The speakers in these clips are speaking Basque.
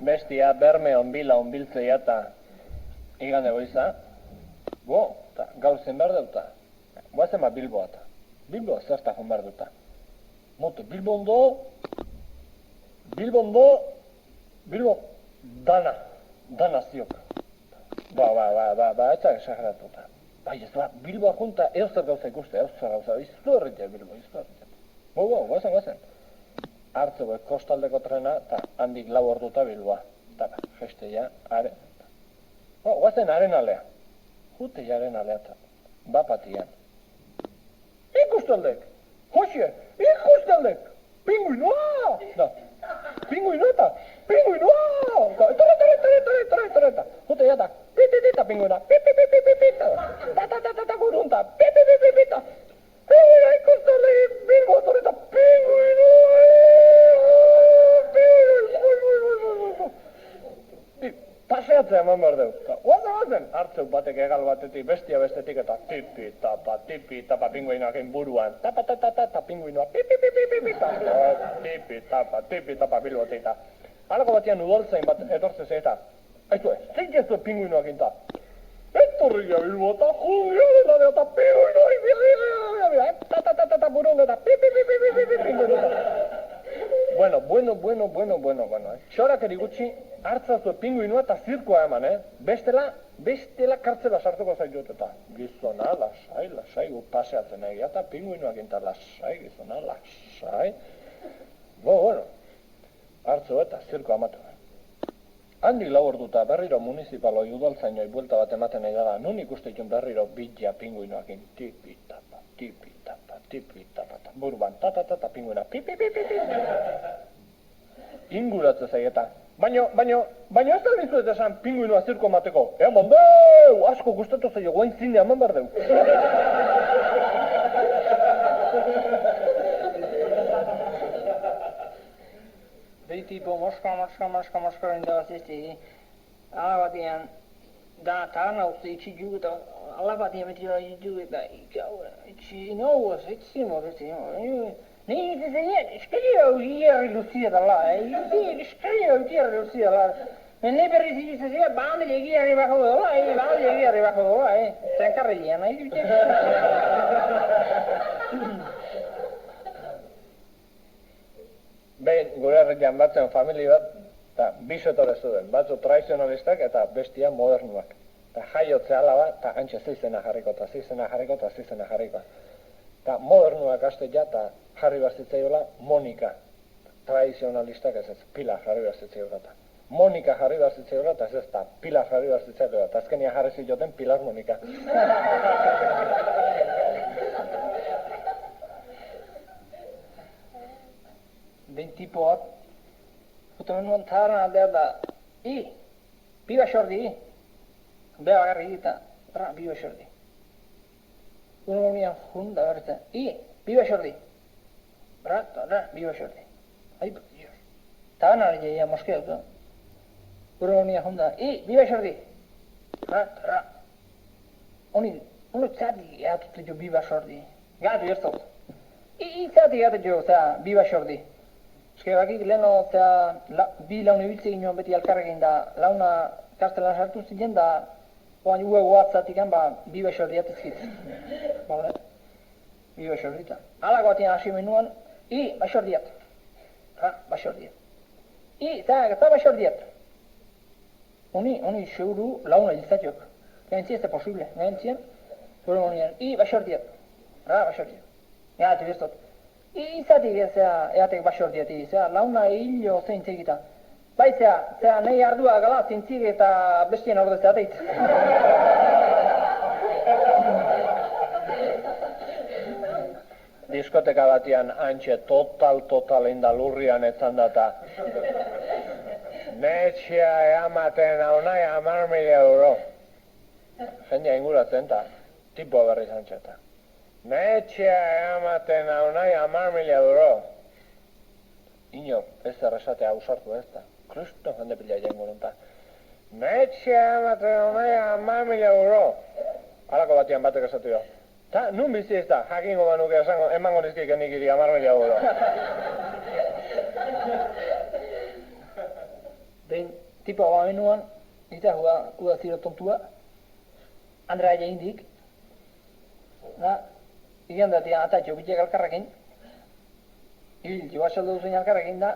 Bestia berme onbila onbiltzea eta igande goiza. Gauzen behar dauta. Guazen bat Bilboa eta. Bilboa zerta joan behar duta. Moto, Bilbo dana ziok. Eta exageratuta. Bai, ez da, Bilboa junta eozer gauza ikuste, iztu horretia Bilbo, iztu horretia. Guazen. Hartzeko kostaldeko trena, eta handik 4 orduta Bilboa. Eta, gesteia, guazen arenalea. Juteia arenalea eta, bapatian. Ikustaldek! Hoxe! Ikustaldek! Pinguinoa! Da, pinguinoa eta, pinguinoa! Toreta! Juteia eta, pititita pinguina, pipipipipipita! Ta gurunta, pipipipipita! Pinguina ikustaldek! Bilbo toreta, pinguinoa! Paseatzea eman behar deu. Guazen, hartzeu batek egal batetik, bestia bestetik eta tipi-tapa pinguinoak buruan. Tapa pinguinoa, pipi-pipi-pipi-ta. Tipi-tapa Bilbotik eta. Halako batian udoltzain bat etortzez eta. Aizu zein jezu pinguinoak inta. Etorria Bilbota, jungialena eta pinguinoa. Ta burun eta pipi-pipi-pipi pinguinoa. Bueno. Txorak erigutxi hartzazu pinguinoa eta zirkoa eman, Bestela kartzela sartuko zaitut eta gizona, lasai, gu paseatzen egia eta pinguinoak inta lasai, gizona, lasai. Bueno, hartzu eta zirkoa amatu. Handik 4 orduta berriro municipaloi udaltzainoi buelta bat ematen nahi dara, nun ikusteitun berriro bitja pinguinoakin tipi-tapa, burban, ta pinguina, pipi-pipi-pipi. Inguratze zaieta. Baina ez da bizu ez esan pinguinoa zirko mateko. Eman deu, asko gustatu zaio, guain zinea eman behar deu. Dei tipo moska indaz izti. Ala batian, da tarna uste itxi jugu eta ala batian metira jugu eta itxi nauaz, itzimo. Niin se iskerio hierri Lucia dalla, iskerio hierri Lucia dalla. Ne per si se bande le hierri bajo dalla, bande le hierri bajo dalla, sen carrigliana, Behin, gure herrian batzen familia bat, eta bi setore zuen, batzu tradizionalistak eta bestia modernuak. Eta jaiotze alaba, eta antxe zizena jarriko. Eta modernuak astea eta jarri bazitzaiola Monika. Tradizionalistak ez, Pilar jarri bazitzaiola eta. Monika jarri bazitzaiola eta ez da, Pilar jarri bazitzaiola eta azkenia jarri zioten Pilar Monika. Den tipoat, juta menuan taran aldea da, biba xordi, bea agarri eta, biba xordi. Uno mian junda berta, biba xordi. Biba xordi. Ai, por Dios. Taran aldea moskea da. Uno mian junda, biba xordi. Uno txati eatutu jo biba xordi. Gatu jertzot. Txati eatutu jo biba xordi. Eske bakik leheno bi laun ibiltze ginoen beti alkarrekin da launa kastelan sartu ziren da oain WhatsAptik bi baxordi atezkit. Bale? Bi baxordita. Alako batean hasi menuan, baxordiat. Baxordiat. Eta baxordiat. Oni seuru launa izatiok. Gaintzien ez da posible. Gaintzien, gure monian, baxordiat. Baxordiat. Gatu bestot. Izatik eatek baxordiati, launa hilo zein txegita. Bai, nahi ardua gala zintzik eta bestien ordez ateit. Diskoteka batian antxe total inda lurrian etzan data. Netxea eamaten hau nahi 10.000 euro. Jendea inguratzen eta tipo berri zantxeta. Netxea eamaten hau nahi 10.000 euro. inor, ez erresatea ausartu ez da. Kriston jende pila jengo nunta. Metxea emateo naia 10.000 euro. Halako batian batek esatu jo. Ta, nun bizi ez da, jakingo banuke esango, emango nizkik nik iri 10.000 euro. Behin, tipo hau menuan, eta uda ziro tontua, Andrea jaindik, da, igen datia atatxo bitek alkarrekin, hil joa saldo duzen alkarrekin da,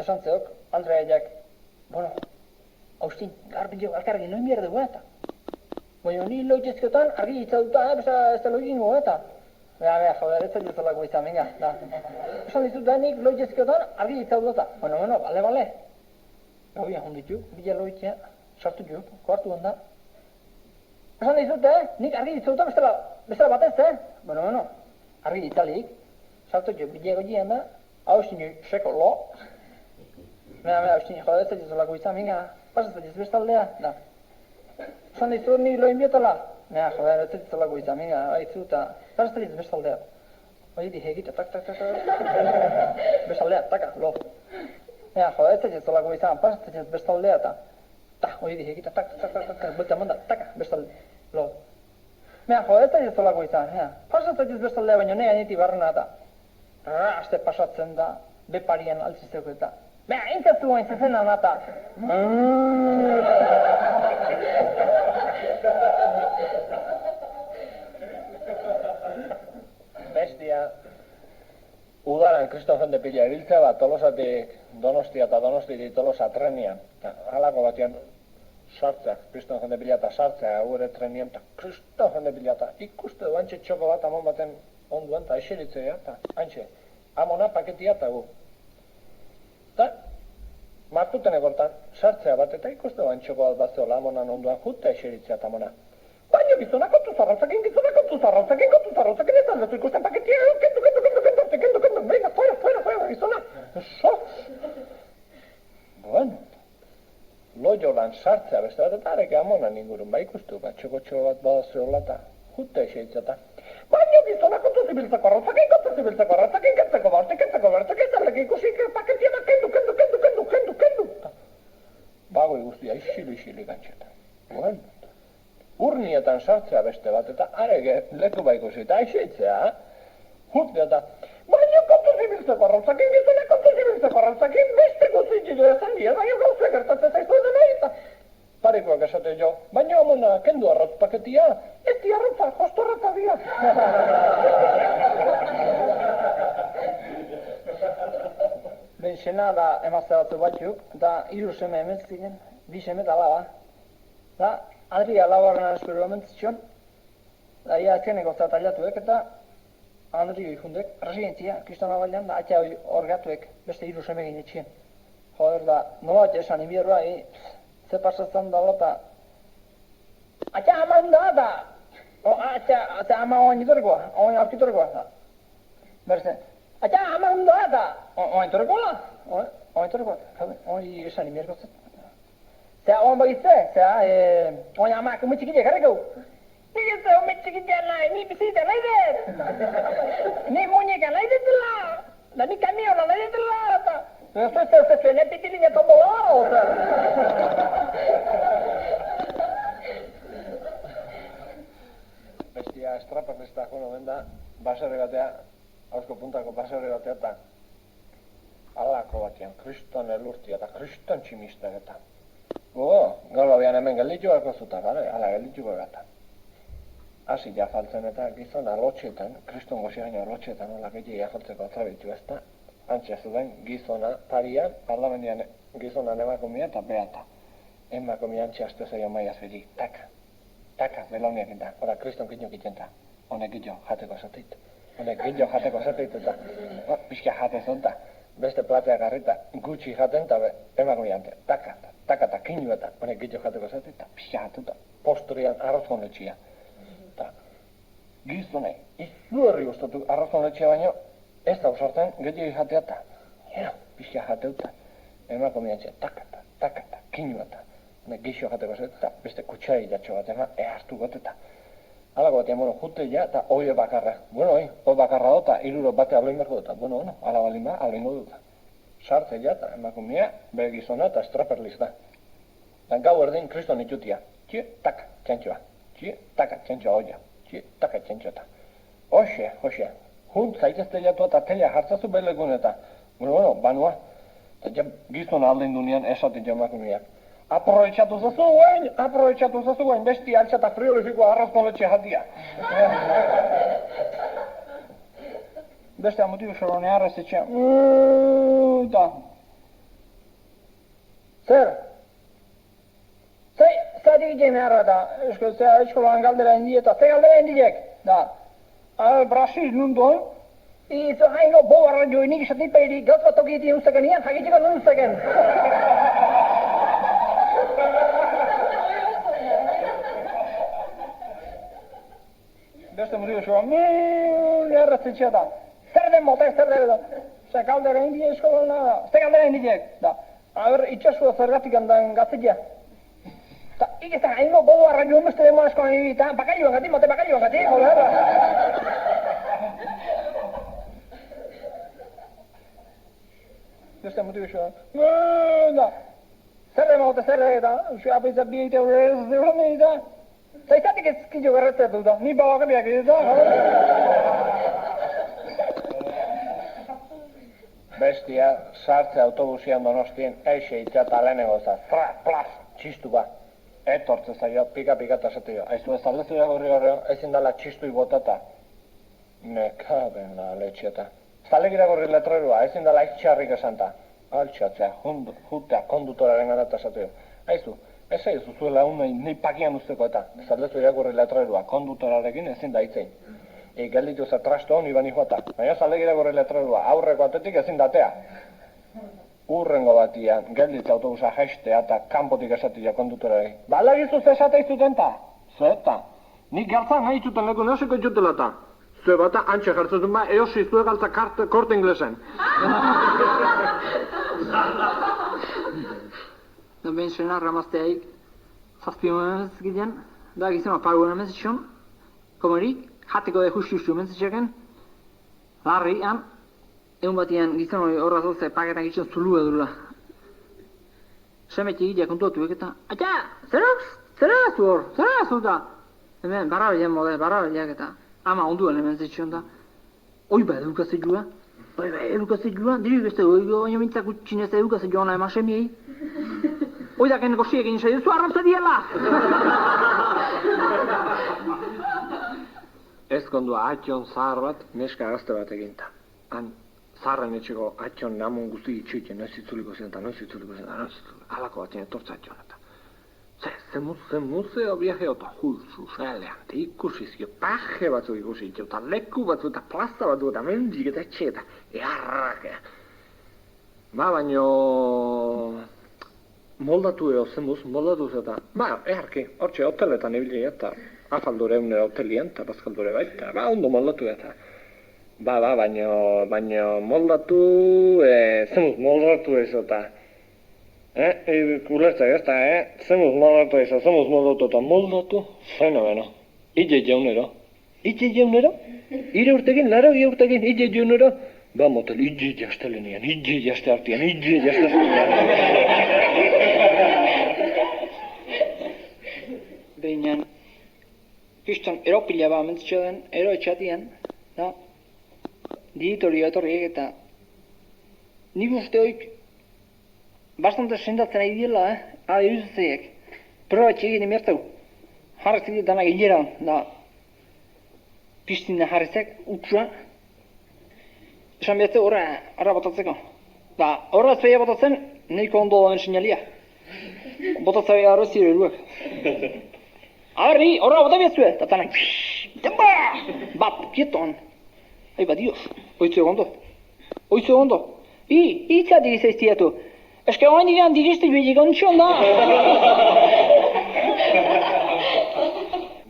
esan zeok, Andrea jak, bueno, Austin, garbilo alkarrekin noin behar dugu eta. Baina ni loitezketan argi itzaduta, ez da loikingo eta. Bea, joder, ez da jutolako izan, venga, da. Esan dizut da nik loitezketan argi itzaduta. Bueno, bale. Gauia honditu, bila loitzea, sartu jo, kuartu handa. Esan dizut, nik argi itzaduta bestela batez, Bueno, argi itzalik, sartu jo, bila goian da, Austin seko lo. Bea, Austin, joder, ez da jutolako izan, venga, pasatzen bestaldea, da. Esan dizut ni loin bietala? Joder, ez ditzelako izan, minga, haitzu eta parazteliz bestaldea. Hoi di hegita, tak, bestaldea, taka, lo. Joder, ez ditzelako izan, parazteliz bestaldea eta hoi di hegita, tak, bulta manda, taka, bestaldea, lo. Joder, ez ditzelako izan, parazteliz bestaldea baino nea niti barrena eta aste pasatzen da, beparian altzizeko eta intzatzu hain zezenan eta bestia udaran kriston jende pila ibiltzea bat Tolosatik Donostia eta Donostitik Tolosa trenian. Halako batian sartzeak, kriston jende pila eta sartzea gure trenian eta kriston jende pila eta ikuste du antxe txoko bat amon baten onduan eta eseritzea eta antxe amona paketia eta gu. Eta martuten egortan sartzea bat eta ikuste du antxoko bat bat zeola amonan onduan juta eseritzea eta amona. Baina gizona kontu zarrotzakin ez aldetu ikusten paketia, kendu, venga, fuera, gizona. Eso. Bueno, loiolan sartzea beste bat eta areke amonan ingurun, ikustu, txoko bat badazeola eta juta eseritzea. Baina gizona kontu zibiltzeko arrotzakin, kentzeko barte, kentzalek ikusik paketia da, kendu. Bagoi guztia, isilu gantxeta. Bueno. Urnietan sartzea beste bat eta arege leku baikusi eta aixeitzea, jutzea eta baina kontu zibiltzeko arrotzakin, beste guztiak esan dira, baina gauzea gertatzen zaizu edo nahi eta parekoak esate jo, baina amona kendu arrotz paketia, ez di arrotza, jostorrata dira. Ben sena da emazte batzu batzuk, eta 3 seme hemen ziren, 2 seme eta alaba. Da, Adria labarren espero ementzion, da ia etzeneko zatallatuek eta Andrio ikundek, residentzia, kristona bailan, da atxa hor gatuek, beste 3 seme egin etxien. Joder, da, nola bat esan inbierroa, ze pasatzen da lota. Atxa ama hunda da! Atxa ama oain itorkoa, oain aurkitorkoa, da. Berzen, atxa ama hunda da! Oain torkoa? Oain torkoa, oain esan inbierko zet. Zea oan bagitze, oain amak umetxikidea garriko. Nik ez da umetxikidea nahi, ni bizita nahi dut. Ni muñeka nahi dutela, da ni kamiola nahi dutela, eta ne pitilina tombola, Bestia estrapazesta joan omen da, baserri batea, hausko puntako baserri batea eta alako batean, kriston elurtia eta kriston tximistak eta gaur abian hemen gelditu garko zuta, ala geldituko gata. Hasi ja faltzen eta gizona lotxetan, kriston gozi gaino lotxetan hola gehiagia faltzeko atzabiltu ez da, antxe zuden gizona parian, parlamendian gizona emakumea eta beata. Emakumea antxe aste zaio maia zeri, taka, belauniak eta, ora kriston kinyo kitenta, honek gillo jateko esateit, eta pixka jate zonta, beste platea garrita, gutxi jaten eta emakumea ante, taka, kinyo eta, honek gillo jateko esateit, eta pixka jatuta, postorian arrozkonetxia. Gizonei, izugarri gustatu arrozkonetxia baino, ez da usartzen gehiago jatea eta, pixka jateuta, emakumea ante, taka, kinyo eta, gixo jateko esateit, eta beste kutsai jatxo bat ema, hartu goteta. Alako batean, jute ja, eta oie bakarra. Oi bakarra dota, 3 bate aloin berko dota. Ala balin ba, aloingo duta. sartzea eta emakumea, bere gizona eta estroperlista. Gau erdin kriston itutia. Txie, taka, txantxoa. Txie, taka, txantxoa oia. Txie, taka, txantxoa. Hoxe. Hunt zaitezteiatu eta telia hartzazu belegun eta. Bueno, banua. Eta gizona aldein dunean esaten emakumeak. Aprobetxatu zazu guen, besti altxa eta friolifikoa arrazkoletxe jatia. Beste amotibu xorone arrazetxea. Zer? Zatik egin erra da, eskolan galdera indieta, ze galdera indiek, da. Brasil nunduen, izo haino bobarra joinik esatipeiri gauz bat tokieti unzeken ian, jakitiko nunzeken. Beste motibu xorone, arrazetxea da. Zer den motek, ze galdera indie eskolan da, ze galdera indiek, da. Itxasua zergatik handan gaztetia. Ikesta haingo bodo arraio beste demo askoan ibita, bakarioan gati, joder. Beste motibu xo. Zer da, apizat bi eite horre da. Zaizatik ezkillo gerretzatu da, ni babakabiak da. Bestia, sartze autobusian Donostien, eixe itxata lehenengo za, plaz, txistu ba. Etortze zaio, pika eta zateio. Aizu ez aldezu horreo, ezin dala txistui botata. Nekaben la letxeta. Zalegira gorri letrerua, ezin dala itxarrik esanta. Altxatzea, jutea, kondutoraren ganata zateio. Aizu, ez aizu zuela unai nahi pakian usteko eta. Ez aldezu irakurri letrerua, kondutorarekin ezin da itzein. Gelditu za trasto honi bani joata. Baina zalegira gorri letrerua, aurreko atetik ezin datea. Urrengo batian, gelditza autobusa jaistea eta kanpotik esatia kondutorari. Bala gizu zesate izuten ta? Zeta. Nik galtzan nahi zuten leko neosiko izutela ta. Zue bata antxe jartzezun ba, eosi zue galtza korte inglesen. Da ben sena ramazteaik, zazpioen ez gidean, da gizema paguen emezitxon, komerik, jateko de justu emezitxeken, larrian, egun batian gizon hori horra zoze paketan gitzen zulu edurla. Semetxe egitea kontuatu eta, aita, zera zu hor, zera zu da. Hemen, barrabeliak eta, ama onduan hemen zetxion da. Oi ba, edukazeilua, diru beste, baina mintzak utxinez edukazeilua ona eman semiei. Oi da ken gosiek egin zaidu, zu arrantza diela! Ez kondua atxon zahar bat, neska gazte bat eginta. Han, zaharren etxeko atxon namun guzti itxuiten, noiz itzuliko zen, alako batzen etortza atxon eta. Ze museo viaje eta juzu, zelean, ikusizio, paje batzuk ikusizio, eta leku batzuk, eta plaza batzuk, eta mendik eta etxe, eta eharrak. Baino, moldatu moldatu eta, eharki, hortxe hoteletan ibili eta, afaldure egunera hotelien, eta bazkaldure baita, ondo moldatu eta. Baino moldatu, zemuz moldatu ez eta. Ulertzak ez da, zemuz moldatu eta moldatu, fenomeno. Ite jaunero. Ire urtekin, laro gie urtekin, ite jaunero. Ba motel, ite jastelenean, ite jaste artian, ite jaste Behinan, kriston eropila ba mentzitxo den, ero etxatian, da, diritorio etorriek eta nik uste hoik bastante sendatzen ari diela, ala iruzatzeek. Proba txegin emertau. Jarrezik ditanak hileran, da piztina jarrezek, utsua. Esan behatze horra botatzeko. Da, horra zuia botatzen, nahiko ondo damen sinalia. Botatzea behar hori eruak. Aberri, horra bota behatzue, eta tanak, bat, kieton. Aiba, dios, oitzu egondo. Itzatik izaiztiatu. Eske oain digan diriste joetik ontsion da.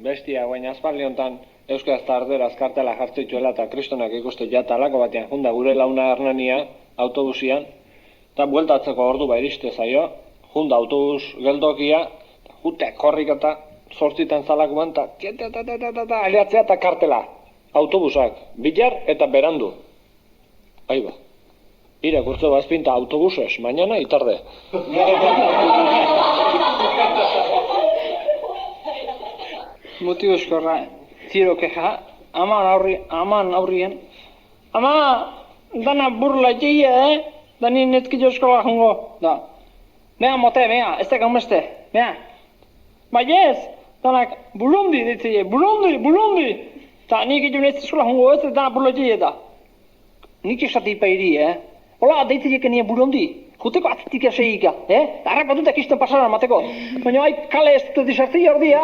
Bestia, guain azparli hontan Euskaraz eta arderaz kartela jartzeituela eta kristonak ikuste jata alako batean junda gure launa hernania autobusian eta bueltatzeko ordu ba iriste zaio, junda autobus geldokia, jute korrik eta zortzitan zalakuan eta aliatzea eta kartela. Autobusak, bilar eta berandu. Aiba. Irakurtze bazpinta autobuses, mañana y tarde. Motibo eskorra, tiro keja, aman aurrien. Ama, dana burla jeia, Dani netzkillo eskola jongo, da. Bea mote, bea, ez da gaumeste, bea. Baiez, danak bulundi ditzie, bulundi. Ta nik idun ez eskola jongo ez, dana burla jeia da. Nik esati pairi, Hola, deitziek nien bulundi. Juteko atzitik eseika, Harrak batutak izten pasara mateko. Baina kale ez dut disartzi ordia.